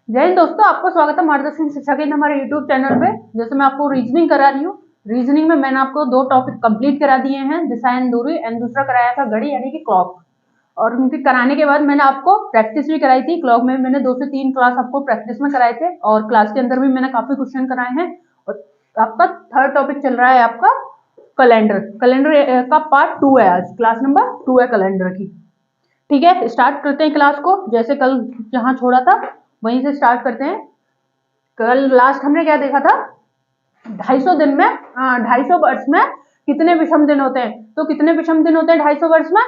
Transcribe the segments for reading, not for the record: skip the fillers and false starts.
जय हिंद दोस्तों, आपको स्वागत है मार्गदर्शन शिक्षा केंद्र हमारे यूट्यूब चैनल पे। जैसे मैं आपको रीजनिंग करा रही हूँ, रीजनिंग में मैंने आपको 2 टॉपिक कंप्लीट करा दिए हैं, दिशा एंड दूरी, एंड दूसरा कराया था घड़ी यानी कि क्लॉक। और उनके कराने के बाद मैंने आपको प्रैक्टिस भी कराई थी। क्लॉक में मैंने 2 से 3 क्लास आपको प्रैक्टिस में कराए थे और क्लास के अंदर भी मैंने काफी क्वेश्चन कराए हैं। और आपका थर्ड टॉपिक चल रहा है आपका कैलेंडर। कैलेंडर का पार्ट 2 है, आज क्लास नंबर 2 है कैलेंडर की। ठीक है, स्टार्ट करते हैं क्लास को। जैसे कल जहां छोड़ा था वहीं से स्टार्ट करते हैं। कल लास्ट हमने क्या देखा था, 250 दिन में 250 वर्ष में कितने विषम दिन होते हैं। तो कितने विषम दिन होते हैं 250 वर्ष में?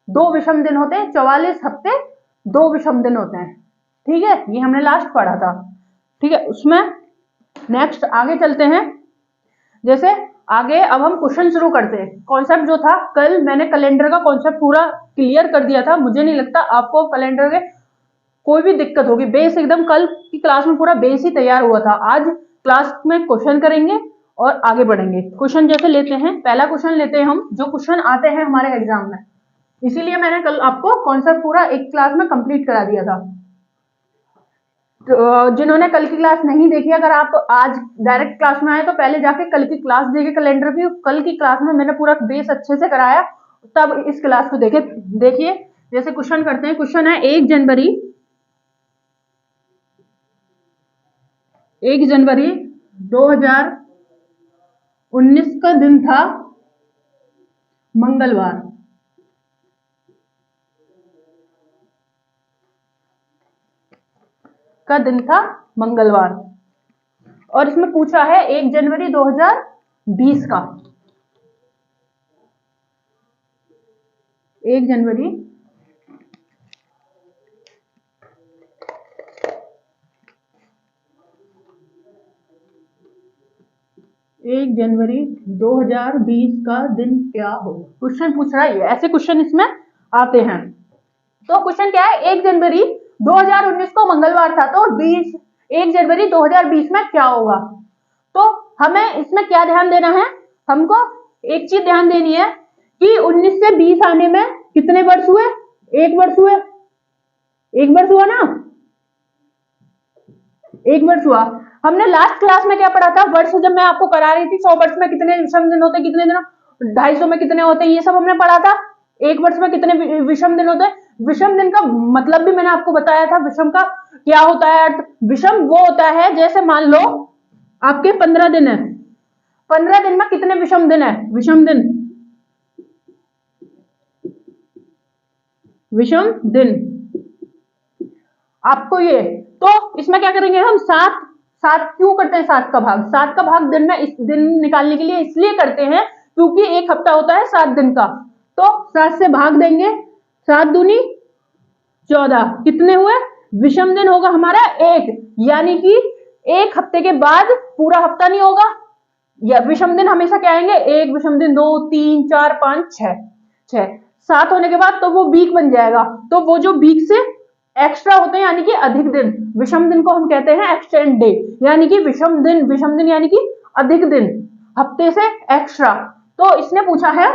2 विषम दिन होते हैं। 44 हफ्ते 2 विषम दिन होते हैं। ठीक है, ये हमने लास्ट पढ़ा था। ठीक है, उसमें नेक्स्ट आगे चलते हैं। जैसे आगे अब हम क्वेश्चन शुरू करते हैं। कॉन्सेप्ट जो था, कल मैंने कैलेंडर का कॉन्सेप्ट पूरा क्लियर कर दिया था। मुझे नहीं लगता आपको कैलेंडर के कोई भी दिक्कत होगी। बेस एकदम कल की क्लास में पूरा बेस ही तैयार हुआ था। आज क्लास में क्वेश्चन करेंगे और आगे बढ़ेंगे। क्वेश्चन जैसे लेते हैं, पहला क्वेश्चन लेते हैं हम, जो क्वेश्चन आते हैं हमारे एग्जाम में। इसीलिए मैंने कल आपको कॉन्सेप्ट पूरा एक क्लास में कंप्लीट करा दिया था। तो जिन्होंने कल की क्लास नहीं देखी, अगर आप आज डायरेक्ट क्लास में आए तो पहले जाके कल की क्लास देखे कैलेंडर की। कल की क्लास में मैंने पूरा बेस अच्छे से कराया, तब इस क्लास को देखिए। जैसे क्वेश्चन करते हैं। क्वेश्चन है 1 जनवरी 2019 का दिन था मंगलवार। का दिन था मंगलवार। और इसमें पूछा है 1 जनवरी 2020 का। 1 जनवरी 2020 का दिन क्या होगा, क्वेश्चन पूछ रहा है। ऐसे क्वेश्चन इसमें आते हैं। तो क्वेश्चन क्या है, 1 जनवरी 2019 को मंगलवार था, तो 1 जनवरी 2020 में क्या होगा। तो हमें इसमें क्या ध्यान देना है, हमको एक चीज ध्यान देनी है कि 19 से 20 आने में कितने वर्ष हुए? 1 वर्ष हुए। 1 वर्ष हुआ ना, 1 वर्ष हुआ। हमने लास्ट क्लास में क्या पढ़ा था, वर्ष जब मैं आपको करा रही थी, 100 वर्ष में कितने विषम दिन होते हैं, कितने दिन, 250 में कितने होते हैं, ये सब हमने पढ़ा था। 1 वर्ष में कितने विषम दिन होते हैं। विषम दिन का मतलब भी मैंने आपको बताया था। विषम का क्या होता है अर्थ? विषम वो होता है, जैसे मान लो आपके 15 दिन है, 15 दिन में कितने विषम दिन है? विषम दिन, विषम दिन आपको ये। तो इसमें क्या करेंगे हम, 7 7 क्यों करते हैं? 7 का भाग, 7 का भाग दिन में, इस दिन निकालने के लिए इसलिए करते हैं क्योंकि एक हफ्ता होता है 7 दिन का। तो 7 से भाग देंगे, 7 दूनी 14, कितने हुए? विषम दिन होगा हमारा 1, यानी कि एक हफ्ते के बाद पूरा हफ्ता नहीं होगा। या विषम दिन हमेशा क्या आएंगे, 1 विषम दिन, 2 3 4 5 6 7 होने के बाद तो वो वीक बन जाएगा। तो वो जो वीक से एक्स्ट्रा होते हैं यानी कि अधिक दिन, विषम दिन को हम कहते हैं एक्सटेंड डे, यानी कि विषम दिन यानी कि अधिक दिन, हफ्ते से एक्स्ट्रा। तो इसने पूछा है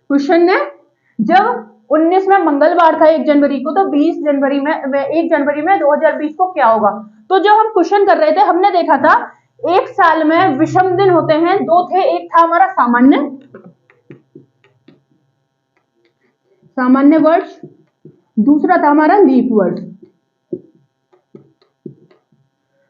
क्वेश्चन ने, जब 19 में मंगलवार था 1 जनवरी को, तो 1 जनवरी में 2020 को क्या होगा। तो जब हम क्वेश्चन कर रहे थे, हमने देखा था एक साल में विषम दिन होते हैं 2 थे। एक था हमारा सामान्य वर्ष, दूसरा था हमारा लीप वर्ष।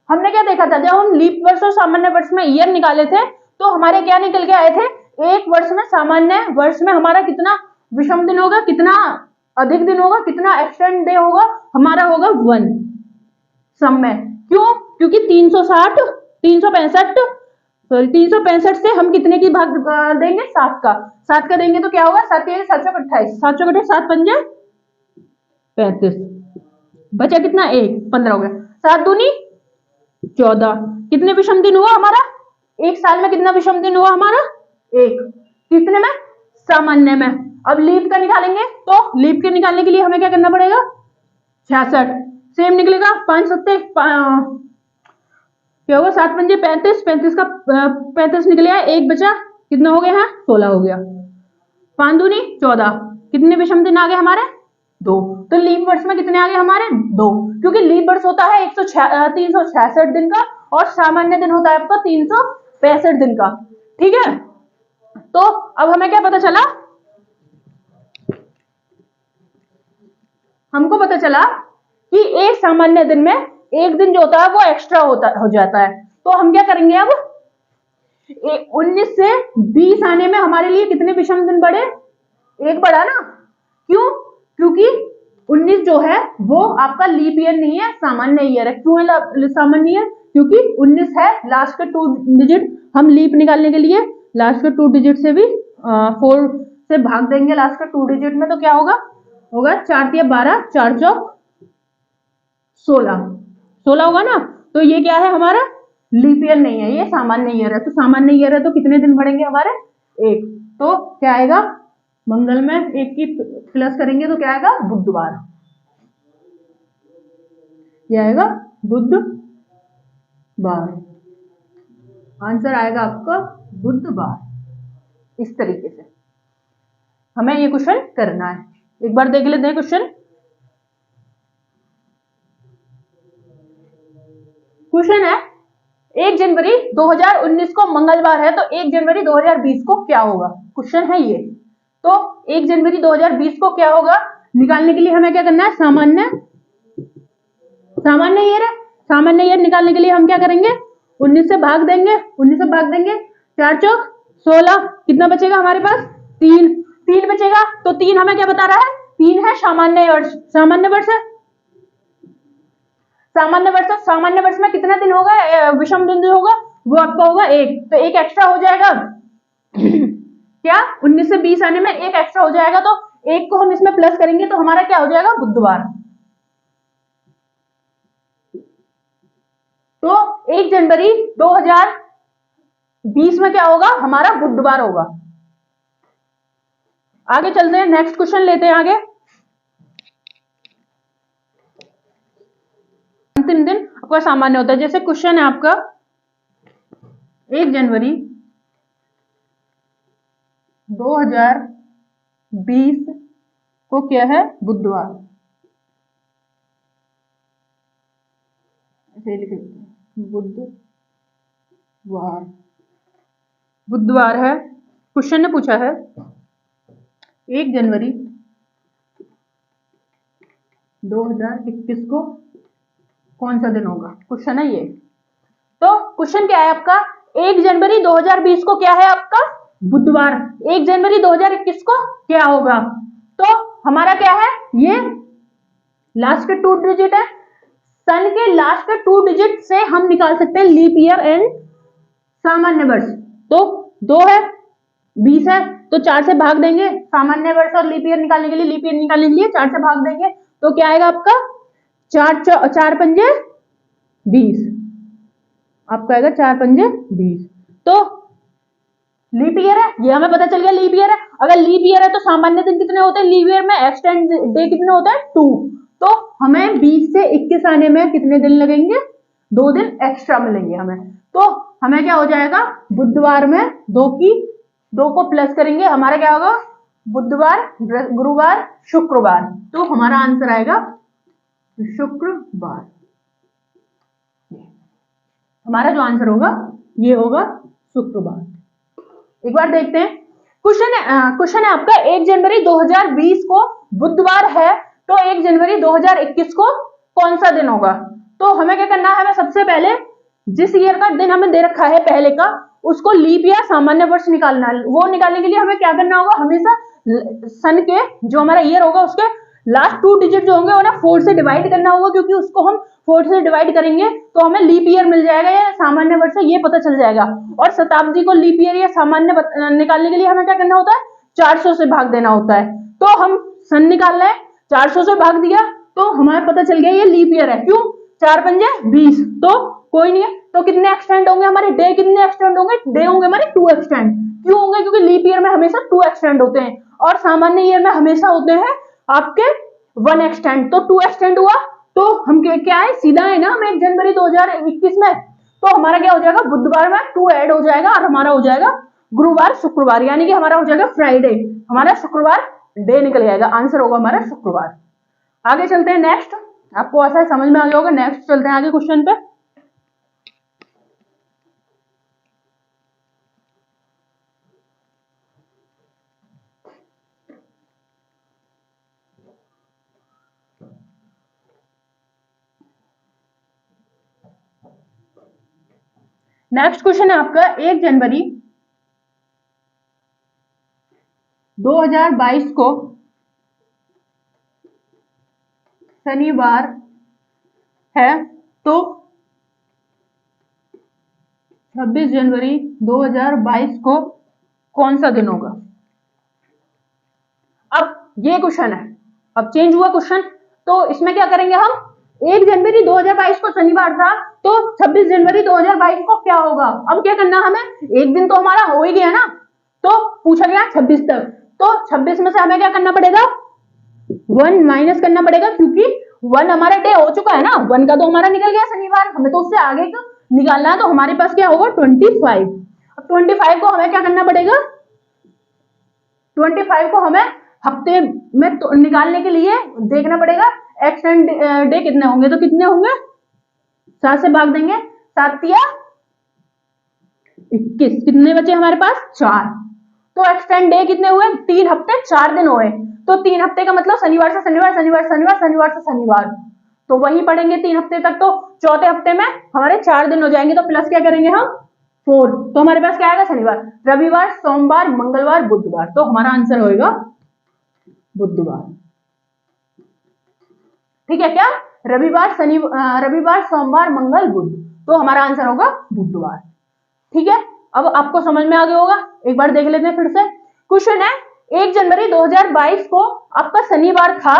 हमने क्या देखा था, जब हम लीप वर्ष और सामान्य वर्ष में ईयर निकाले थे, तो हमारे क्या निकल के आए थे, एक वर्ष में, सामान्य वर्ष में हमारा कितना विषम दिन होगा, कितना अधिक दिन होगा, कितना एक्सटेंड डे होगा, हमारा होगा 1 सम में। क्यों? क्योंकि 365 से हम कितने की भाग देंगे, 7 का। 7 का देंगे तो क्या होगा, 7 7 28, 7 7 5 35, बचा कितना, 1, 15 हो गया। 7 दूनी 14, कितने विषम दिन हुआ हमारा एक साल में? कितना विषम दिन हुआ हमारा? 1। कितने में? सामान्य में। अब लीप का निकालेंगे, तो लीप के निकालने के लिए हमें क्या करना पड़ेगा, 66 सेम निकलेगा। 5 7 क्या होगा, 7 5 35, 35 का 35 निकल गया, 1 बचा, कितना हो गया है, 16 हो गया। 5 दूनी 14, कितने विषम दिन आ गए हमारे? 2। तो लीप वर्ष में कितने आ गए हमारे 2, क्योंकि लीप वर्ष होता है 366 दिन का और सामान्य दिन होता है आपका 365 दिन का। ठीक है, तो अब हमें क्या पता चला, हमको पता चला कि एक सामान्य दिन में एक दिन जो होता है वो एक्स्ट्रा हो जाता है। तो हम क्या करेंगे, अब 19 से 20 आने में हमारे लिए कितने विषम दिन बढ़े, एक बढ़ा ना। क्यों, क्योंकि 19 जो है वो आपका लीप ईयर नहीं है, सामान्य ईयर है। क्यों है सामान्य ईयर, क्योंकि 19 है, लास्ट के 2 डिजिट हम लीप निकालने के लिए लास्ट के 2 डिजिट से भी 4 से भाग देंगे लास्ट के 2 डिजिट में, तो क्या होगा 4 × 12, 4 चौक 16 होगा ना। तो ये क्या है हमारा लीप ईयर नहीं है, ये सामान्य ईयर है। तो सामान्य ईयर है तो कितने दिन बढ़ेंगे हमारे 1। तो क्या आएगा, मंगल में 1 की प्लस करेंगे तो क्या आएगा बुधवार, ये आएगा बुधवार, आंसर आएगा आपका बुधवार। इस तरीके से हमें ये क्वेश्चन करना है। एक बार देख लेते हैं क्वेश्चन। क्वेश्चन है 1 जनवरी 2019 को मंगलवार है, तो 1 जनवरी 2020 को क्या होगा, क्वेश्चन है ये। तो 1 जनवरी 2020 को क्या होगा निकालने के लिए हमें क्या करना है, सामान्य ईयर है। सामान्य ईयर निकालने के लिए हम क्या करेंगे, 19 से भाग देंगे, 4 चौक 16, कितना बचेगा हमारे पास 3 बचेगा। तो 3 हमें क्या बता रहा है, 3 है सामान्य वर्ष, सामान्य वर्ष है, सामान्य वर्ष में कितना दिन होगा, विषम दिन जो होगा वो आपका होगा 1, तो 1 एक्स्ट्रा हो जाएगा क्या 19 से 20 आने में 1 एक्स्ट्रा हो जाएगा, तो 1 को हम इसमें प्लस करेंगे तो हमारा क्या हो जाएगा बुधवार। तो 1 जनवरी 2020 में क्या होगा हमारा बुधवार होगा। आगे चलते हैं, नेक्स्ट क्वेश्चन लेते हैं आगे। अंतिम दिन आपका सामान्य होता है। जैसे क्वेश्चन है आपका 1 जनवरी 2020 को क्या है बुधवार, ऐसे लिख लेते हैं बुधवार है। क्वेश्चन ने पूछा है 1 जनवरी 2021 को कौन सा दिन होगा, क्वेश्चन है ये। तो क्वेश्चन क्या है आपका, 1 जनवरी 2020 को क्या है आपका बुधवार, 1 जनवरी 2021 को क्या होगा। तो हमारा क्या है, ये लास्ट के 2 डिजिट है, सन के लास्ट के 2 डिजिट से हम निकाल सकते हैं लीप ईयर एंड सामान्य वर्ष। तो 2 है 20 है तो 4 से भाग देंगे, सामान्य वर्ष और लीप ईयर निकालने के लिए 4 से भाग देंगे, तो क्या आएगा आपका 4 पंजे 20, आपका आएगा 4 पंजे 20। तो लीप ईयर है, ये हमें पता चल गया लीप ईयर है। अगर लीप ईयर है तो सामान्य दिन कितने होते हैं लीप ईयर में, एक्सटेंड डे कितने होते हैं 2। तो हमें 20 से 21 आने में कितने दिन लगेंगे, 2 दिन एक्स्ट्रा मिलेंगे हमें। तो हमें क्या हो जाएगा, बुधवार में 2 को प्लस करेंगे, हमारा क्या होगा बुधवार, गुरुवार, शुक्रवार। तो हमारा आंसर आएगा शुक्रवार। हमारा जो आंसर होगा ये होगा शुक्रवार। एक बार देखते हैं क्वेश्चन है आपका 1 जनवरी 2020 को बुधवार है, तो 1 जनवरी 2021 को कौन सा दिन होगा। तो हमें क्या करना है, हमें सबसे पहले जिस ईयर का दिन हमें दे रखा है पहले का, उसको लीप या सामान्य वर्ष निकालना है। वो निकालने के लिए हमें क्या करना होगा, हमेशा सन के जो हमारा ईयर होगा उसके लास्ट 2 डिजिट जो होंगे वो ना 4 से डिवाइड करना होगा, क्योंकि उसको हम 4 से डिवाइड करेंगे तो हमें लीप ईयर मिल जाएगा या सामान्य वर्ष ये पता चल जाएगा। और शताब्दी को लीप ईयर या सामान्य निकालने के लिए हमें क्या करना होता है, 400 से भाग देना होता है। तो हम सन निकाल रहे हैं, 400 से भाग दिया तो हमें पता चल गया ये लीप ईयर है। क्यों, 4 पंजे 20, तो कोई नहीं है। तो कितने एक्सटेंड होंगे हमारे डे, कितने एक्सटेंड होंगे, डे होंगे हमारे 2 एक्सटेंड। क्यों होंगे, क्योंकि लीप ईयर में हमेशा 2 एक्सटेंड होते हैं और सामान्य ईयर में हमेशा होते हैं आपके 1 एक्सटेंड। तो 2 एक्सटेंड हुआ तो हम क्या है, सीधा है ना, हम 1 जनवरी 2021 में, तो हमारा क्या हो जाएगा बुधवार में 2 ऐड हो जाएगा और हमारा हो जाएगा गुरुवार, शुक्रवार, यानी कि हमारा हो जाएगा फ्राइडे, हमारा शुक्रवार डे निकल जाएगा। आंसर होगा हमारा शुक्रवार। आगे चलते हैं नेक्स्ट। आपको ऐसा समझ में आ गया होगा। नेक्स्ट चलते हैं आगे क्वेश्चन पे। नेक्स्ट क्वेश्चन है आपका 1 जनवरी 2022 को शनिवार है, तो 26 जनवरी 2022 को कौन सा दिन होगा। अब ये क्वेश्चन है, अब चेंज हुआ क्वेश्चन, तो इसमें क्या करेंगे हम, 1 जनवरी 2022 को शनिवार था, तो 26 जनवरी 2022 को क्या होगा। अब क्या करना हमें, एक दिन तो हमारा हो ही गया ना, तो पूछा गया 26 तक, तो 26 में से हमें क्या करना पड़ेगा, 1 माइनस करना पड़ेगा, क्योंकि 1 हमारा डे हो चुका है ना, 1 का तो हमारा निकल गया शनिवार, हमें तो उससे आगे का निकालना है, तो हमारे पास क्या होगा 25। अब 25 को हमें क्या करना पड़ेगा, 25 को हमें हफ्ते में तो निकालने के लिए देखना पड़ेगा एक्स एंड डे कितने होंगे, तो कितने होंगे, 7 से भाग देंगे, 7 या 21, कितने बचे हमारे पास 4, तो एक्सटेंड डे कितने हुए, 3 हफ्ते 4 दिन हुए, तो 3 हफ्ते का मतलब शनिवार से शनिवार, शनिवार शनिवार, शनिवार से शनिवार, तो वही पढ़ेंगे 3 हफ्ते तक, तो चौथे हफ्ते में हमारे 4 दिन हो जाएंगे, तो प्लस क्या करेंगे हम 4, तो हमारे पास क्या आएगा, शनिवार, रविवार, सोमवार, मंगलवार, बुधवार, तो हमारा आंसर होगा बुधवार। ठीक है क्या, रविवार, रविवार, सोमवार, मंगल, बुध, तो हमारा आंसर होगा बुधवार। ठीक है, अब आपको समझ में आ गया होगा, एक बार देख लेते हैं फिर से। क्वेश्चन है 1 जनवरी 2022 को आपका शनिवार था,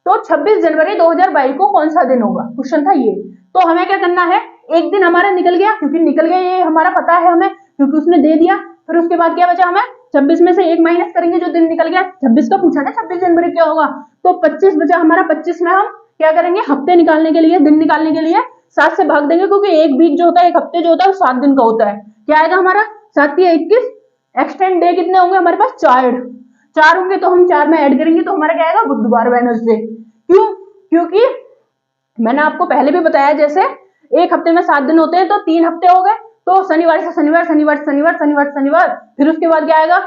तो 26 जनवरी 2022 को कौन सा दिन होगा, क्वेश्चन था ये। तो हमें क्या करना है, एक दिन हमारा निकल गया, क्योंकि निकल गया ये हमारा पता है हमें, क्योंकि उसने दे दिया, फिर उसके बाद क्या बचा, हमें 26 में से 1 माइनस करेंगे, जो दिन निकल गया, 26 का पूछा ना 26 जनवरी क्या होगा, तो 25 बचा हमारा, 25 में हम क्या करेंगे, हफ्ते निकालने के लिए, दिन निकालने के लिए 7 से भाग देंगे, क्योंकि एक वीक जो होता है, एक हफ्ते जो होता है वो 7 दिन का होता है, क्या आएगा हमारा 7 या 21, एक्सटेंड डे कितने होंगे हमारे पास 4 होंगे, तो हम 4 में ऐड करेंगे, तो हमारा क्या आएगा बुधवार, वेडनेसडे। क्यों, क्योंकि मैंने आपको पहले भी बताया, जैसे एक हफ्ते में 7 दिन होते हैं, तो 3 हफ्ते हो गए, तो शनिवार से शनिवार, शनिवार शनिवार, शनिवार शनिवार, फिर उसके बाद क्या आएगा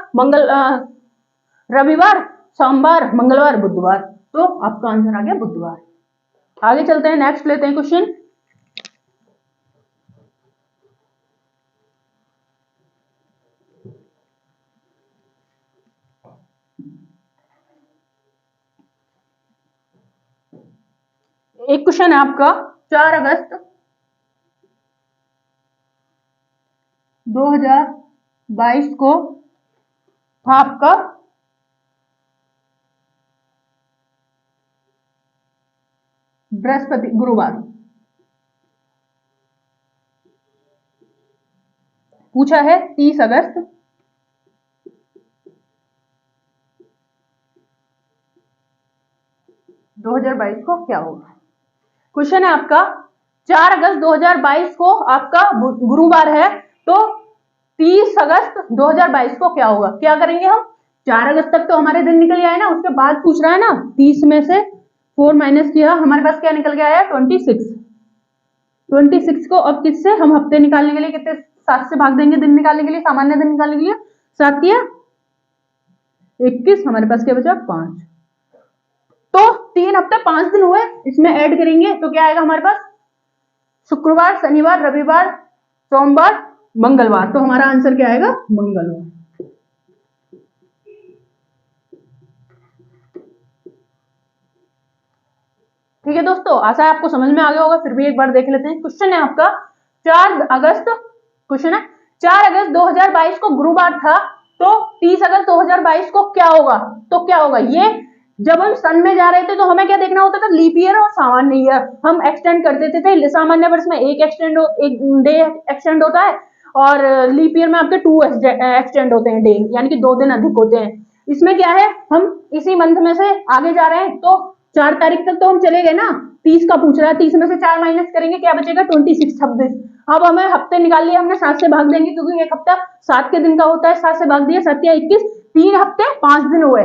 रविवार, सोमवार, मंगलवार, बुधवार, तो आपका आंसर आ गया बुधवार। आगे चलते हैं, नेक्स्ट लेते हैं क्वेश्चन। एक क्वेश्चन है आपका 4 अगस्त 2022 को था आपका बृहस्पति, गुरुवार। पूछा है 30 अगस्त 2022 को क्या होगा। क्वेश्चन है आपका 4 अगस्त 2022 को आपका गुरुवार है, तो 30 अगस्त 2022 को क्या होगा। क्या करेंगे हम, 4 अगस्त तक तो हमारे दिन निकल गया है ना, उसके बाद पूछ रहा है ना, 30 में से 4 माइनस किया, हमारे पास क्या निकल गया है 26 को। अब किससे हम हफ्ते निकालने के लिए कितने 7 से भाग देंगे, दिन निकालने के लिए, सामान्य दिन निकालने के लिए, 7 या 21, हमारे पास क्या बचा 5, तो 3 हफ्ते 5 दिन हुए, इसमें ऐड करेंगे तो क्या आएगा हमारे पास, शुक्रवार, शनिवार, रविवार, सोमवार, मंगलवार, तो हमारा आंसर क्या आएगा मंगलवार। ठीक है दोस्तों, आशा है आपको समझ में आ गया होगा, फिर भी एक बार देख लेते हैं। क्वेश्चन है आपका 4 अगस्त, क्वेश्चन है 4 अगस्त 2022 को गुरुवार था, तो 30 अगस्त 2022 को क्या होगा, तो क्या होगा, ये जब हम सन में जा रहे थे तो हमें क्या देखना होता था, लीप ईयर और सामान्य ईयर, हम एक्सटेंड कर देते थे। सामान्य वर्ष में एक डे एक्सटेंड होता है, और लीप ईयर में आपके 2 एक्सटेंड होते हैं डे, यानी कि 2 दिन अधिक होते हैं। इसमें क्या है, हम इसी मंथ में से आगे जा रहे हैं, तो 4 तारीख तक तो हम चले गए ना, 30 का पूछ रहा है, 30 में से 4 माइनस करेंगे, क्या बचेगा 26, 26। अब हमें हफ्ते निकाल लिए हमने, 7 से भाग देंगे, क्योंकि एक हफ्ता 7 के दिन का होता है, 7 से भाग दिया, 7 या 21, 3 हफ्ते 5 दिन हुए,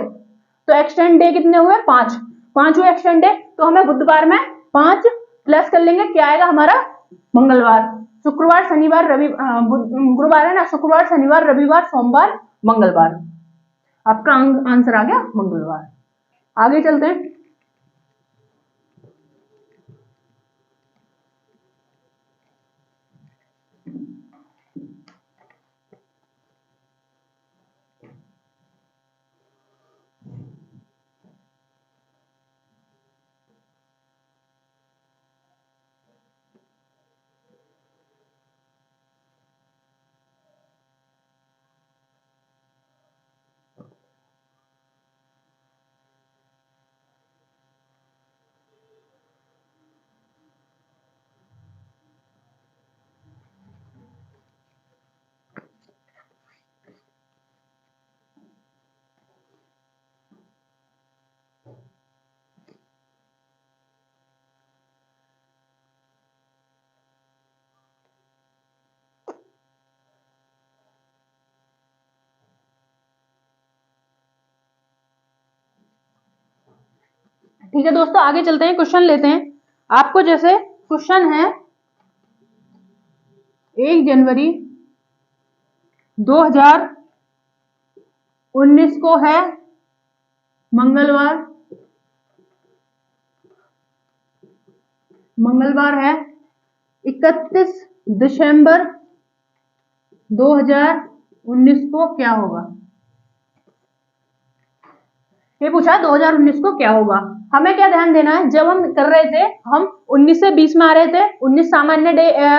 तो एक्सटेंड डे कितने हुए 5, 5 हुए एक्सटेंड डे, तो हमें बुधवार में 5 प्लस कर लेंगे, क्या आएगा हमारा मंगलवार। शुक्रवार शनिवार गुरुवार है ना, शुक्रवार शनिवार रविवार सोमवार मंगलवार, आपका आंसर आ गया मंगलवार। आगे चलते हैं। ठीक है दोस्तों, आगे चलते हैं, क्वेश्चन लेते हैं। आपको जैसे क्वेश्चन है 1 जनवरी 2019 को है मंगलवार है 31 दिसंबर 2019 को क्या होगा। ये पूछा 2019 को क्या होगा। हमें क्या ध्यान देना है, जब हम कर रहे थे, हम 19 से 20 में आ रहे थे, 19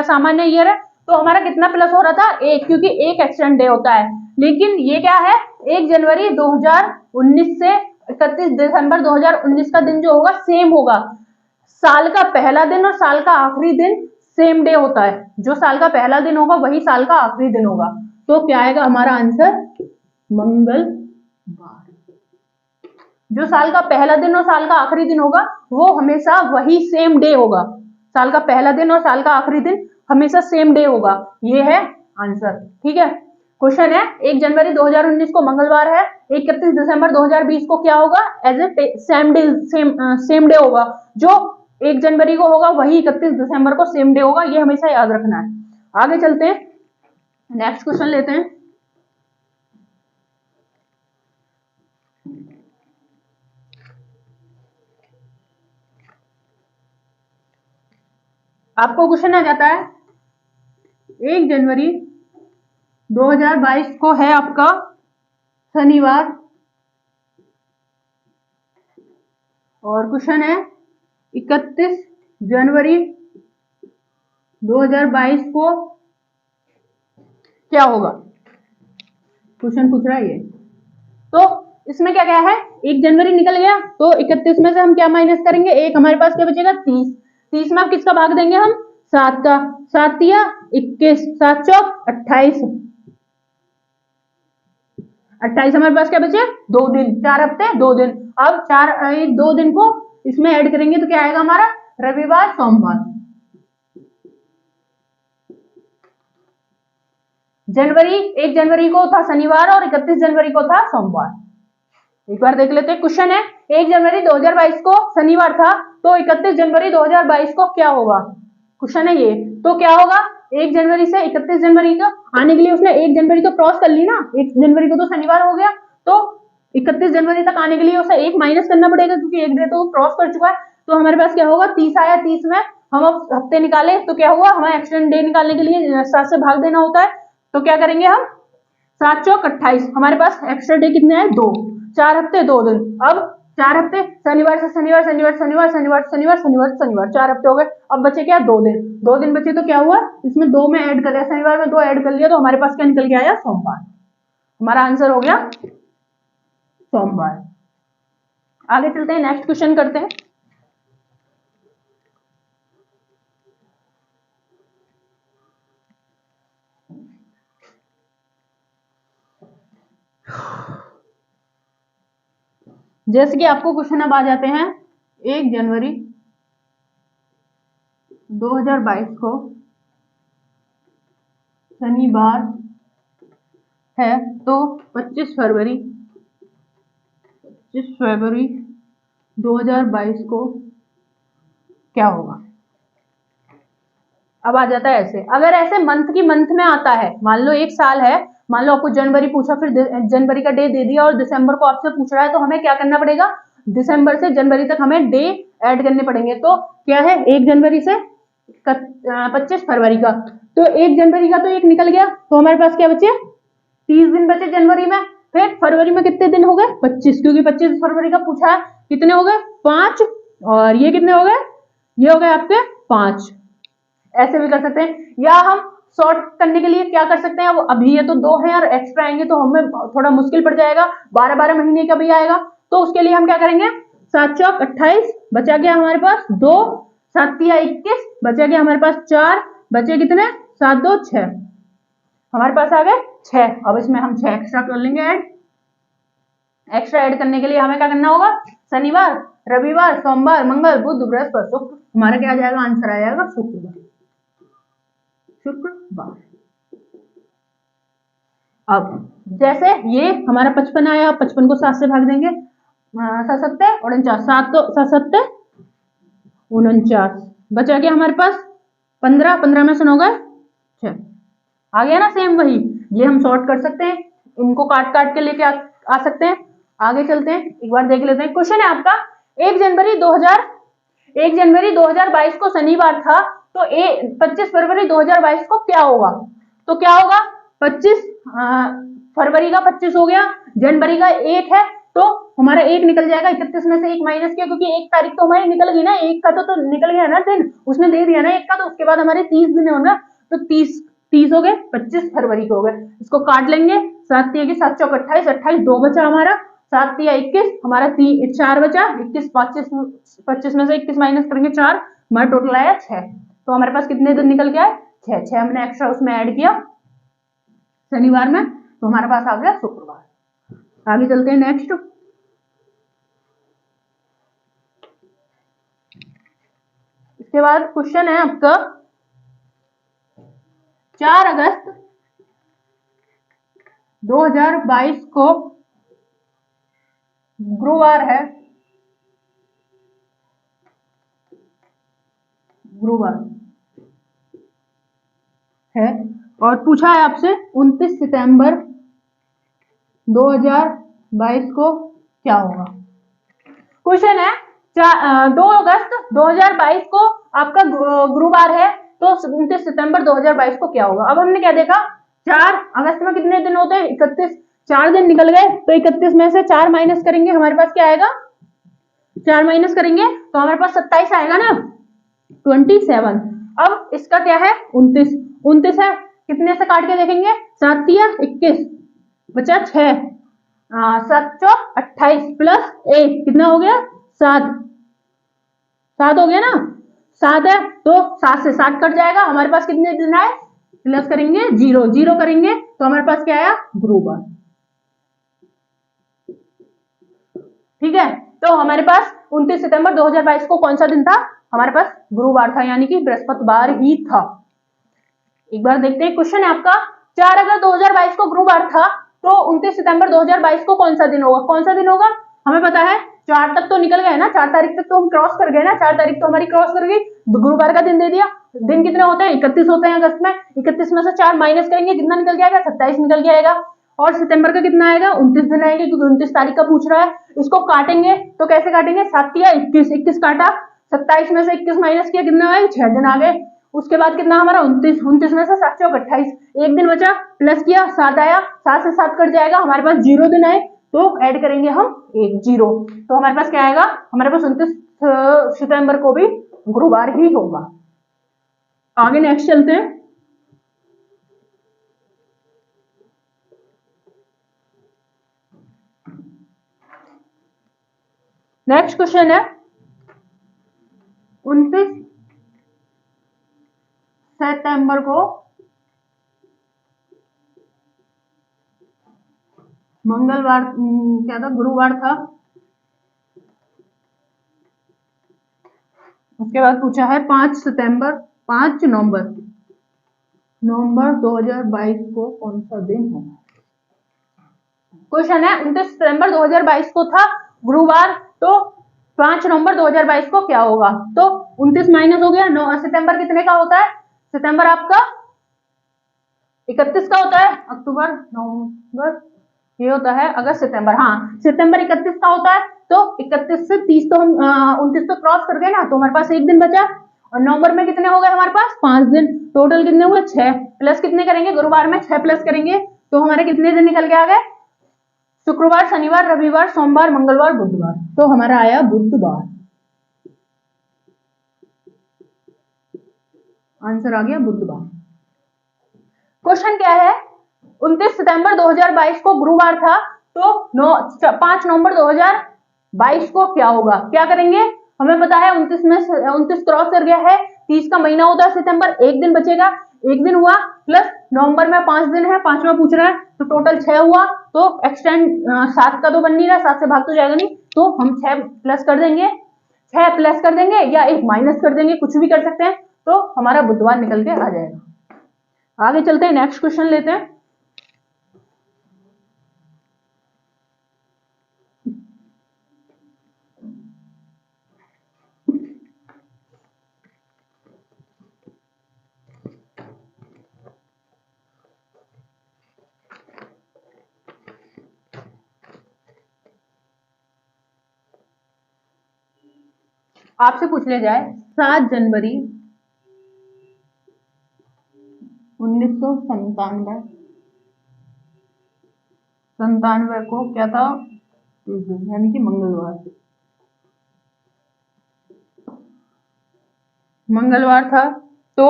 सामान्य ईयर है, तो हमारा कितना प्लस हो रहा था 1, क्योंकि 1 एक्सटेंड डे होता है। लेकिन ये क्या है 1 जनवरी 2019 से 31 दिसंबर 2019 का दिन जो होगा सेम होगा। साल का पहला दिन और साल का आखिरी दिन सेम डे होता है, जो साल का पहला दिन होगा वही साल का आखिरी दिन होगा। तो क्या आएगा हमारा आंसर मंगलवार। जो साल का पहला दिन और साल का आखिरी दिन होगा वो हमेशा वही सेम डे होगा। साल का पहला दिन और साल का आखिरी दिन हमेशा सेम डे होगा, ये है आंसर। ठीक है, क्वेश्चन है 1 जनवरी 2019 को मंगलवार है, 31 दिसंबर 2020 को क्या होगा, एज ए सेम डे होगा। जो 1 जनवरी को होगा वही 31 दिसंबर को सेम डे होगा, ये हमेशा याद रखना है। आगे चलते हैं, नेक्स्ट क्वेश्चन लेते हैं। आपको क्वेश्चन आ जाता है 1 जनवरी 2022 को है आपका शनिवार, और क्वेश्चन है 31 जनवरी 2022 को क्या होगा। क्वेश्चन पूछ रहा है ये, तो इसमें क्या क्या है, 1 जनवरी निकल गया तो 31 में से हम क्या माइनस करेंगे, 1, हमारे पास क्या बचेगा 30। 30 में आप किसका भाग देंगे हम 7 का, 7 दिया 21, 7 चौक 28, 28 हमारे पास क्या बचे 2 दिन, 4 हफ्ते 2 दिन। अब 2 दिन को इसमें ऐड करेंगे तो क्या आएगा हमारा रविवार सोमवार। जनवरी 1 जनवरी को था शनिवार और 31 जनवरी को था सोमवार। एक बार देख लेते हैं, क्वेश्चन है 1 जनवरी 2022 को शनिवार था तो 31 जनवरी 2022 को क्या होगा। क्वेश्चन है ये, तो क्या होगा 1 जनवरी से 31 जनवरी का आने के लिए उसने 1 जनवरी तो क्रॉस कर ली ना, 1 जनवरी को तो शनिवार हो गया, तो 31 जनवरी तक आने के लिए उसे 1 माइनस करना पड़ेगा क्योंकि 1 डे तो क्रॉस कर चुका है। तो हमारे पास क्या होगा 30 आया, 30 में हम अब हफ्ते निकाले तो क्या हुआ, हमें एक्सटेंड डे निकालने के लिए 7 से भाग देना होता है, तो क्या करेंगे हम 7 चौक 28, हमारे पास एक्स्ट्रा डे कितने हैं 2, 4 हफ्ते 2 दिन। अब 4 हफ्ते शनिवार से शनिवार, शनिवार शनिवार, शनिवार शनिवार, शनिवार शनिवार, 4 हफ्ते हो गए। अब बचे क्या 2 दिन, 2 दिन बचे तो क्या हुआ इसमें 2 में ऐड कर लिया, शनिवार में 2 ऐड कर लिया तो हमारे पास क्या निकल के आया सोमवार। हमारा आंसर हो गया सोमवार। आगे चलते हैं, नेक्स्ट क्वेश्चन करते हैं। जैसे कि आपको क्वेश्चन अब आ जाते हैं 1 जनवरी 2022 को शनिवार है तो 25 फरवरी 2022 को क्या होगा। अब आ जाता है ऐसे, अगर ऐसे मंथ की मंथ में आता है, मान लो एक साल है, मान लो आपको जनवरी पूछा, फिर जनवरी का डे दे दिया और दिसंबर को आपसे पूछ रहा है, तो हमें क्या करना पड़ेगा, दिसंबर से जनवरी तक हमें डे ऐड करने पड़ेंगे। तो क्या है, 1 जनवरी से 25 फरवरी का, तो 1 जनवरी का तो एक निकल गया, तो हमारे पास क्या बचे, 30 दिन बचे जनवरी में। फिर फरवरी में कितने दिन हो गए, 25, क्योंकि 25 फरवरी का पूछा है, कितने हो गए 5, और ये कितने हो गए, ये हो गए आपके 5। ऐसे भी कर सकते हैं, या हम शॉर्ट करने के लिए क्या कर सकते हैं, अब अभी ये तो 2 है और एक्स्ट्रा आएंगे तो हमें थोड़ा मुश्किल पड़ जाएगा, 12-12 महीने का भी आएगा, तो उसके लिए हम क्या करेंगे, 7 चौक 28, बचा गया हमारे पास 2, 7 तिया 21, बचा गया हमारे पास 4, बचे कितने 7 2 6, हमारे पास आ गए 6। अब इसमें हम 6 एक्स्ट्रा कर लेंगे ऐड। एक्स्ट्रा ऐड करने के लिए हमें क्या करना होगा, शनिवार, रविवार, सोमवार, मंगल, बुध, बृहस्पति, शुक्र, हमारा क्या आ जाएगा, आंसर आ जाएगा शुक्रवार, शुक्रवार। अब जैसे ये हमारा 55 आया, 55 को 7 से भाग देंगे, 7 7 49, 7 तो 7 7 49, बचा गया हमारे पास 15, 15 में से 9 गए 6, आ गया ना सेम वही। ये हम सॉर्ट कर सकते हैं, इनको काट काट के लेके आ सकते हैं। आगे चलते हैं, एक बार देख लेते हैं। क्वेश्चन है आपका, 1 जनवरी 2022 को शनिवार था, तो 25 फरवरी 2022 को क्या होगा, तो क्या होगा, 25 फरवरी का 25 हो गया, जनवरी का 1 है, तो हमारा 1 निकल जाएगा, 31 में से 1 माइनस किया, क्योंकि 1 तारीख तो हमारी निकल गई ना, 1 का तो निकल गया ना दिन, उसने दे दिया ना 1 का, तो उसके बाद हमारे 30 दिन होना, तो 30 हो गए, 25 फरवरी को हो गए। इसको काट लेंगे, 7 तिया 7 चौक 28, 28 2 बचा हमारा, 7 तिया 21, हमारा 4 बचा, 21 25 में से 21 माइनस करेंगे 4, हमारा टोटल आया 6। तो हमारे पास कितने दिन निकल गया, 6 हमने एक्स्ट्रा उसमें ऐड किया शनिवार में, तो हमारे पास आ गया शुक्रवार। आगे चलते हैं नेक्स्ट। इसके बाद क्वेश्चन है आपका, 4 अगस्त 2022 को गुरुवार है, गुरुवार है, और पूछा है आपसे 29 सितंबर 2022 को क्या होगा। क्वेश्चन है 2 अगस्त 2022 को आपका गुरुवार है, तो 29 सितंबर 2022 को क्या होगा। अब हमने क्या देखा, 4 अगस्त में कितने दिन होते हैं, 31, 4 दिन निकल गए, तो 31 में से 4 माइनस करेंगे, हमारे पास क्या आएगा, 4 माइनस करेंगे तो हमारे पास 27 आएगा ना, 27। अब इसका क्या है, 29, 29 है, कितने से काट के देखेंगे, 7 तिया 21, बचा 6, 7 चौक 28 प्लस 1 कितना हो गया, 7, 7 हो गया ना, 7 है, तो 7 से 7 कट जाएगा, हमारे पास कितने दिन आए, प्लस करेंगे 0, 0 करेंगे तो हमारे पास क्या आया, गुरुवार। ठीक है, तो हमारे पास 29 सितंबर 2022 को कौन सा दिन था, हमारे पास गुरुवार था, यानी कि बृहस्पतिवार ही था। एक बार देखते हैं, क्वेश्चन है आपका, 4 अगस्त 2022 को गुरुवार था, तो 29 सितंबर 2022 को कौन सा दिन होगा, कौन सा दिन होगा, हमें पता है 4 तक तो निकल गए ना, 4 तारीख तक तो हम क्रॉस कर गए ना, 4 तारीख तो हमारी क्रॉस कर गई, गुरुवार का दिन दे दिया। दिन कितने होते हैं, 31 होते हैं अगस्त में, 31 में से 4 माइनस करेंगे, कितना निकल जाएगा, 27 निकल जाएगा, और सितंबर का कितना आएगा, 29 दिन आएंगे, क्योंकि 29 तारीख का पूछ रहा है। इसको काटेंगे तो कैसे काटेंगे, 7 तिया 21, 21 काटा, 27 में से 21 माइनस किया, कितना आए, 6 दिन आ गए। उसके बाद कितना हमारा 29, 29 में से 7 चौक 28, 1 दिन बचा, प्लस किया 7 आया, 7 से 7 कट जाएगा, हमारे पास 0 दिन आए, तो ऐड करेंगे हम 1 0, तो हमारे पास क्या आएगा, हमारे पास 29 सितंबर को भी गुरुवार ही होगा। आगे नेक्स्ट चलते हैं। नेक्स्ट क्वेश्चन है 29 सितंबर को मंगलवार, क्या था, गुरुवार था। उसके बाद पूछा है 5 नवंबर 2022 को कौन सा दिन होगा। क्वेश्चन है 29 सितंबर 2022 को था गुरुवार, तो 5 नवंबर 2022 को क्या होगा? तो 29 माइनस हो गया 9। सितंबर कितने का होता है? सितंबर आपका 31 का होता है। अक्टूबर, नवंबर, ये होता है अगस्त, सितंबर। हाँ, सितंबर 31 का होता है। तो 31 से 30 तो हम 29 तो क्रॉस कर गए ना, तो हमारे पास एक दिन बचा। और नवंबर में कितने हो गए हमारे पास? 5 दिन। टोटल कितने हुए? 6। प्लस कितने करेंगे? गुरुवार में 6 प्लस करेंगे तो हमारे कितने दिन निकल के आ गए? शुक्रवार, शनिवार, रविवार, सोमवार, मंगलवार, बुधवार। तो हमारा आया बुधवार। आंसर आ गया बुधवार। क्वेश्चन क्या है? 29 सितंबर 2022 को गुरुवार था, तो 5 नवंबर 2022 को क्या होगा? क्या करेंगे? हमें पता है 29 में 29 क्रॉस कर गया है, 30 का महीना होता है सितंबर, एक दिन बचेगा, एक दिन हुआ, प्लस नवंबर में 5 दिन है, 5वां पूछ रहा है, तो टोटल 6 हुआ। तो एक्सटेंड 7 का तो बन नहीं रहा, 7 से भाग तो जाएगा नहीं, तो हम 6 प्लस कर देंगे, 6 प्लस कर देंगे या 1 माइनस कर देंगे, कुछ भी कर सकते हैं। तो हमारा बुधवार निकल के आ जाएगा। आगे चलते हैं, नेक्स्ट क्वेश्चन लेते हैं। आपसे पूछ लिया जाए 7 जनवरी 1997 को क्या था? यानी कि मंगलवार। मंगलवार था, तो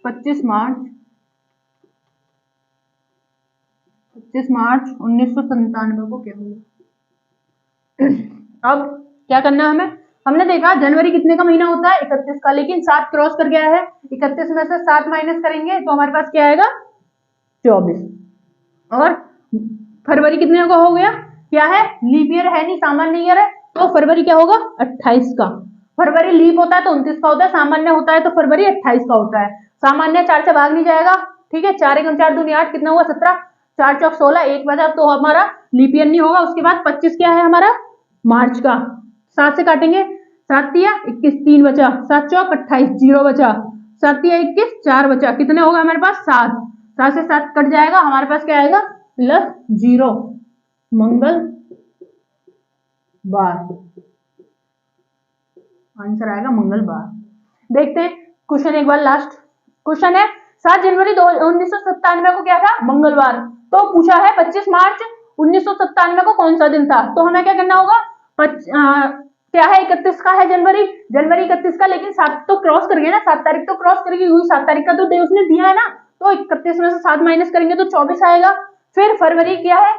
25 मार्च 1997 को क्या हुआ? अब क्या करना है हमें? हमने देखा जनवरी कितने का महीना होता है? 31 का, लेकिन 7 क्रॉस कर गया है। 31 में से 7 माइनस करेंगे तो हमारे पास क्या आएगा? 24। और फरवरी कितने का हो गया? क्या है? लीप ईयर है नहीं, सामान्य ईयर है, तो फरवरी क्या होगा? 28 का। फरवरी लीप होता है तो 29 का होता है, सामान्य होता है तो फरवरी 28 का होता है। सामान्य 4 से भाग नहीं जाएगा, ठीक है। 4 एकम 4 दूनी 8, कितना हुआ? 17, 4 चौक 16, 1 बचा, तो हमारा लीप ईयर नहीं होगा। उसके बाद 25 क्या है हमारा? मार्च का। 7 से काटेंगे, 7 तिया 21, 3 बचा, 7 चौक 28, 0 बचा, 7 तिया 21, 4 बचा, कितने होगा हमारे पास? 7। 7 से 7 कट जाएगा, हमारे पास क्या आएगा? +0, मंगलवार। आंसर आएगा मंगलवार। देखते हैं क्वेश्चन एक बार, लास्ट क्वेश्चन है। 7 जनवरी 1997 को क्या था? मंगलवार। तो पूछा है 25 मार्च 1997 को कौन सा दिन था? तो हमें क्या करना होगा? क्या है? 31 का है जनवरी 31 का, लेकिन 7 तो क्रॉस कर गए ना, 7 तारीख तो क्रॉस कर गई, 7 तारीख का तो डे उसने दिया है ना, तो 31 में से 7 माइनस करेंगे तो 24 आएगा। फिर फरवरी क्या है?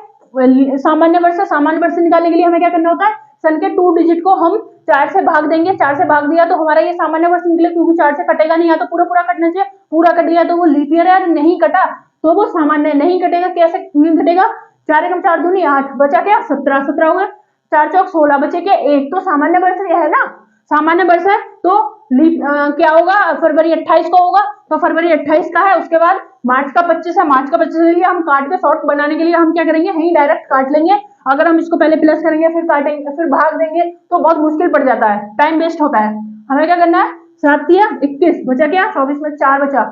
सामान्य वर्ष है, सामान्य वर्ष निकालने के लिए हमें क्या करना होता है? सन के 2 डिजिट को हम 4 से भाग देंगे, 4 से भाग दिया तो हमारा ये सामान्य वर्ष निकले, क्योंकि 4 से कटेगा नहीं, या तो पूरा पूरा कटना चाहिए, पूरा कट गया तो वो लीप ईयर है, नहीं कटा तो वो सामान्य नहीं कटेगा। कैसे नहीं कटेगा? 4 एकम 4 दूनी 8, बचा क्या? 17, 17 हो गए, 4 चौक 16, बचे क्या? 1। तो सामान्य वर्ष है ना, सामान्य वर्ष है तो क्या होगा? फरवरी 28 को होगा, तो फरवरी 28 का है। उसके बाद मार्च का 25 है, मार्च का 25 के लिए हम काट के शॉर्ट बनाने के लिए हम क्या करेंगे? यही डायरेक्ट काट लेंगे। अगर हम इसको पहले प्लस करेंगे फिर काटेंगे फिर भाग देंगे तो बहुत मुश्किल पड़ जाता है, टाइम वेस्ट होता है। हमें क्या करना है? 7 तिया 21, बचा क्या? 24 में 4 बचा,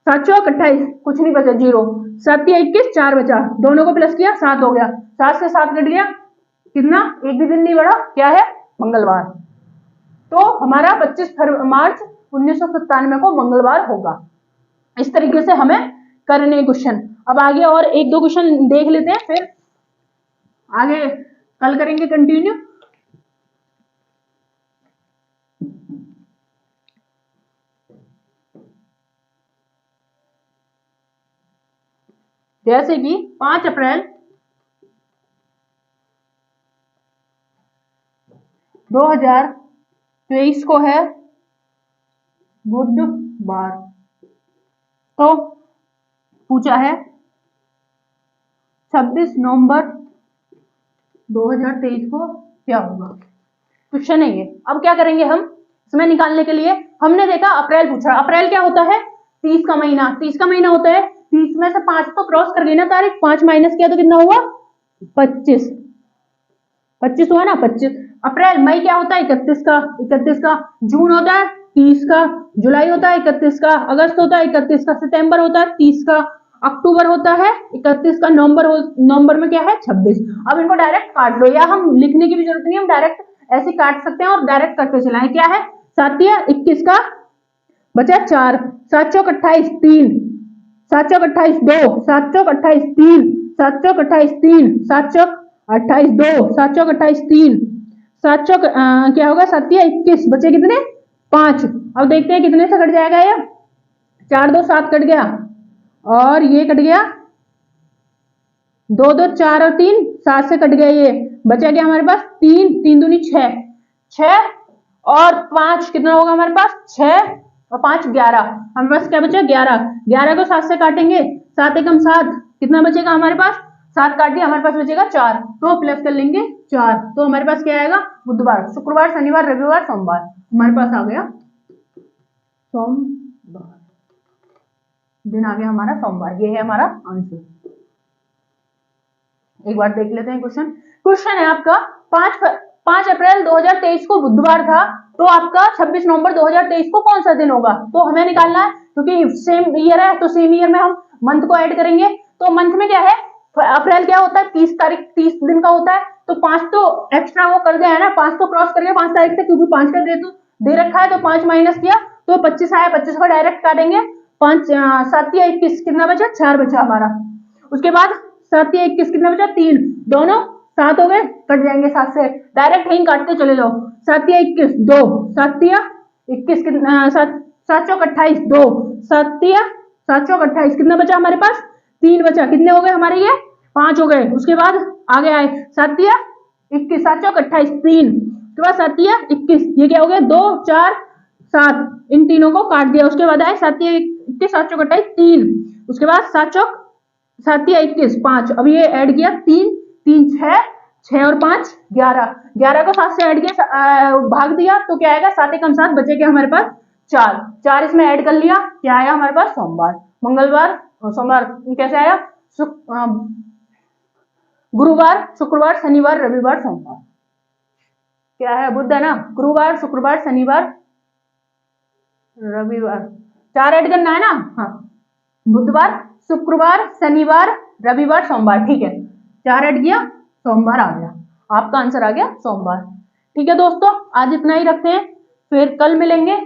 7 चौक 28, कुछ नहीं बचा, 0। 7 तिया 21, 4 बचा, दोनों को प्लस किया 7 हो गया, 7 से 7 कट गया, कितना? एक भी दिन नहीं बढ़ा, क्या है? मंगलवार। तो हमारा 25 मार्च 1997 को मंगलवार होगा। इस तरीके से हमें करने क्वेश्चन। अब आगे और एक दो क्वेश्चन देख लेते हैं, फिर आगे कल करेंगे कंटिन्यू। जैसे कि 5 अप्रैल 2023 को है बुधवार, तो पूछा है 26 नवंबर 2023 को क्या होगा? क्वेश्चन है ये। अब क्या करेंगे हम इसमें निकालने के लिए? हमने देखा अप्रैल पूछा, अप्रैल क्या होता है? 30 का महीना, 30 का महीना होता है। 30 में से 5 तो क्रॉस कर गई ना तारीख, 5 माइनस किया तो कितना हुआ? 25। 25 हुआ ना, 25 अप्रैल। मई क्या होता है 31 का, 31 का। जून होता है 30 का। जुलाई होता है 31 का। अगस्त होता है 31 का। सितंबर होता है 30 का। अक्टूबर होता है 31 का। नवंबर में क्या है 26। अब इनको डायरेक्ट काट लो, या हम लिखने की भी जरूरत नहीं, हम डायरेक्ट ऐसे काट सकते हैं और डायरेक्ट करके चलाएं। क्या है 7 21 का बचा 4, 7 चौक 28 3, 7 चौक 28 2, 7 चौक 28 3, 7 चौक 28 3, 7 चौक 28 2, 7 चौक 28 3, 7 चौक क्या होगा 7 21, बचे कितने 5। अब देखते हैं कितने से कट जाएगा ये। 4 2 7 कट गया, और ये कट गया 2 2 4 और 3 7 से कट गया। ये बचा गया हमारे पास 3 3 दूनी 6, 6 और 5 कितना होगा हमारे पास 6 और 5 11। हमारे पास क्या बचा 11। 11 को 7 से काटेंगे, 7 एकम 7, कितना बचेगा हमारे पास 7 काट दिया, हमारे पास बचेगा 4, तो प्लस कर लेंगे 4। तो हमारे पास क्या आएगा बुधवार, शुक्रवार, शनिवार, रविवार, सोमवार। हमारे पास आ गया सोमवार, दिन आ गया हमारा सोमवार। ये है हमारा आंसर। एक बार देख लेते हैं क्वेश्चन। क्वेश्चन है आपका 5 अप्रैल 2023 को बुधवार था, तो आपका 26 नवंबर 2023 को कौन सा दिन होगा। तो हमें निकालना है, क्योंकि सेम ईयर है तो सेम ईयर में हम मंथ को ऐड करेंगे। तो मंथ में क्या है अप्रैल क्या होता है 30 तारीख, 30 दिन का होता है, तो 5 तो एक्स्ट्रा वो कर गया है ना, 5 तो क्रॉस कर गया 5 तारीख तक, क्योंकि 5 का दे रखा है, तो 5 माइनस किया तो 25 आया, 25 को डायरेक्ट काटेंगे। 5 7 या 21 कितना बचा 4 बचा हमारा। उसके बाद 7 या 21 कितना बचा 3, दोनों 7 हो गए, कट जाएंगे 7 से, डायरेक्ट यहीं काटते चले जाओ। 7 या 21 2, 7 या 21 कितना 7 चौक 28 2, 7 या 7 चौक 28 कितना बचा हमारे पास 3 बचा। कितने हो गए हमारे ये 5 हो गए। उसके बाद आगे आए 7 या 21, 7 चौक 28 3, उसके बाद 7 या 21, ये क्या हो गया 2 4 7, इन तीनों को काट दिया। उसके बाद आए 7 या 21, 7 चौक 28 3, उसके बाद 7 चौक 7 या 21 5, अब ये ऐड किया 3 3 6, 6 और 5 11, 11 को 7 से ऐड किया भाग दिया, तो क्या आएगा 7 एकम 7, बचे क्या हमारे पास 4, 4 इसमें ऐड कर लिया, क्या आया हमारे पास सोमवार। मंगलवार सोमवार कैसे आया गुरुवार, शुक्रवार, शनिवार, रविवार, सोमवार। क्या है बुध है ना, गुरुवार, शुक्रवार, शनिवार, रविवार, 4 ऐड करना है ना। हाँ, बुधवार, शुक्रवार, शनिवार, रविवार, सोमवार, ठीक है 4 ऐड किया, सोमवार आ गया, आपका आंसर आ गया सोमवार। ठीक है दोस्तों, आज इतना ही रखते हैं, फिर कल मिलेंगे।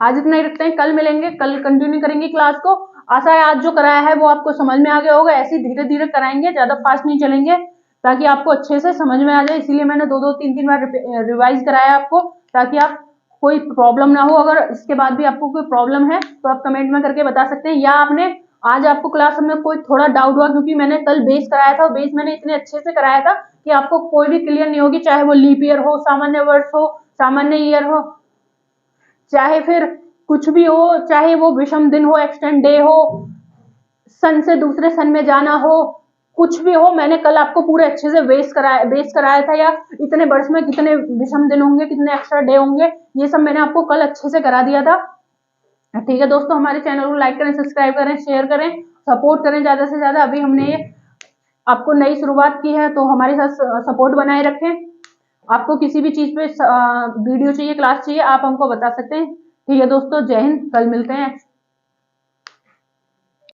आज इतना ही रखते हैं, कल मिलेंगे, कल कंटिन्यू करेंगे क्लास को। आशा है आज जो कराया है वो आपको समझ में आ गया होगा। ऐसे धीरे धीरे कराएंगे, ज्यादा फास्ट नहीं चलेंगे, ताकि आपको अच्छे से समझ में आ जाए। इसीलिए मैंने 2 3 3 बार रिवाइज कराया आपको, ताकि आप कोई प्रॉब्लम ना हो। अगर इसके बाद भी आपको कोई प्रॉब्लम है तो आप कमेंट में करके बता सकते हैं, या आपने आज आपको क्लास में कोई थोड़ा डाउट हुआ, क्योंकि मैंने कल बेस कराया था, बेस मैंने इतने अच्छे से कराया था कि आपको कोई भी क्लियर नहीं होगी, चाहे वो लीप ईयर हो, सामान्य वर्ष हो, सामान्य ईयर हो, चाहे फिर कुछ भी हो, चाहे वो विषम दिन हो, एक्सटेंड डे हो, सन से दूसरे सन में जाना हो, कुछ भी हो, मैंने कल आपको पूरे अच्छे से बेस कराया था। या इतने वर्ष में कितने विषम दिन होंगे, कितने एक्स्ट्रा डे होंगे, ये सब मैंने आपको कल अच्छे से करा दिया था। ठीक है दोस्तों, हमारे चैनल को लाइक करें, सब्सक्राइब करें, शेयर करें, सपोर्ट करें ज्यादा से ज्यादा। अभी हमने ये आपको नई शुरुआत की है, तो हमारे साथ सपोर्ट बनाए रखें। आपको किसी भी चीज पे वीडियो चाहिए, क्लास चाहिए, आप हमको बता सकते हैं। ठीक है दोस्तों, जय हिंद, कल मिलते हैं।